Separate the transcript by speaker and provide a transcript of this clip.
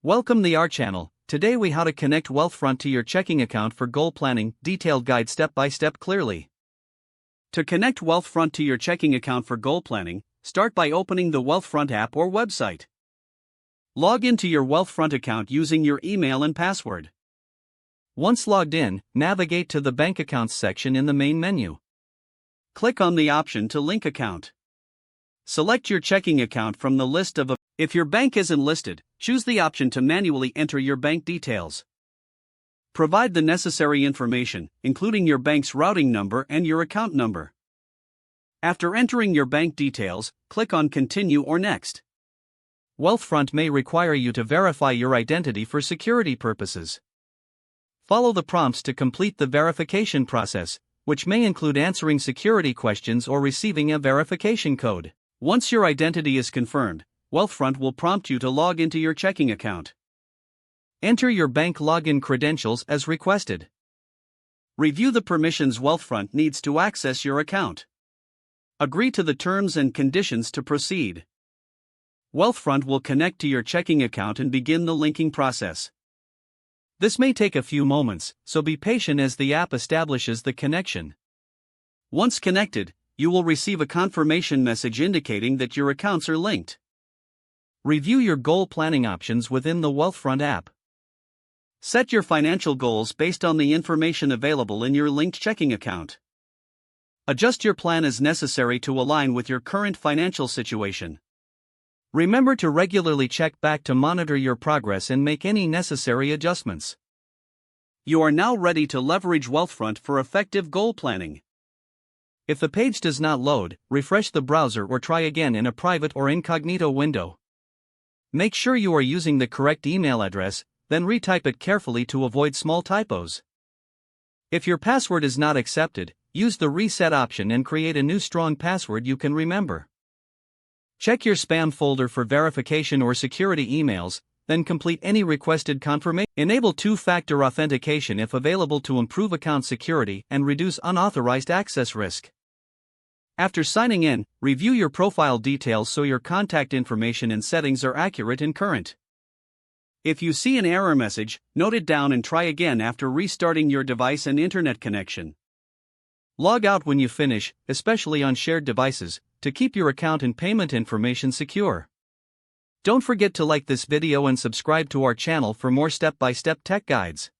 Speaker 1: Welcome to our channel. Today we how to connect Wealthfront to your checking account for goal planning, detailed guide step by step clearly. To connect Wealthfront to your checking account for goal planning, start by opening the Wealthfront app or website. Log into your Wealthfront account using your email and password. Once logged in, navigate to the bank accounts section in the main menu. Click on the option to link account. Select your checking account from the list of If your bank isn't listed, choose the option to manually enter your bank details. Provide the necessary information, including your bank's routing number and your account number. After entering your bank details, click on Continue or Next. Wealthfront may require you to verify your identity for security purposes. Follow the prompts to complete the verification process, which may include answering security questions or receiving a verification code. Once your identity is confirmed, Wealthfront will prompt you to log into your checking account. Enter your bank login credentials as requested. Review the permissions Wealthfront needs to access your account. Agree to the terms and conditions to proceed. Wealthfront will connect to your checking account and begin the linking process. This may take a few moments, so be patient as the app establishes the connection. Once connected, you will receive a confirmation message indicating that your accounts are linked. Review your goal planning options within the Wealthfront app. Set your financial goals based on the information available in your linked checking account. Adjust your plan as necessary to align with your current financial situation. Remember to regularly check back to monitor your progress and make any necessary adjustments. You are now ready to leverage Wealthfront for effective goal planning. If the page does not load, refresh the browser or try again in a private or incognito window. Make sure you are using the correct email address, then retype it carefully to avoid small typos. If your password is not accepted, use the reset option and create a new strong password you can remember. Check your spam folder for verification or security emails, then complete any requested confirmation. Enable two-factor authentication if available to improve account security and reduce unauthorized access risk. After signing in, review your profile details so your contact information and settings are accurate and current. If you see an error message, note it down and try again after restarting your device and internet connection. Log out when you finish, especially on shared devices, to keep your account and payment information secure. Don't forget to like this video and subscribe to our channel for more step-by-step tech guides.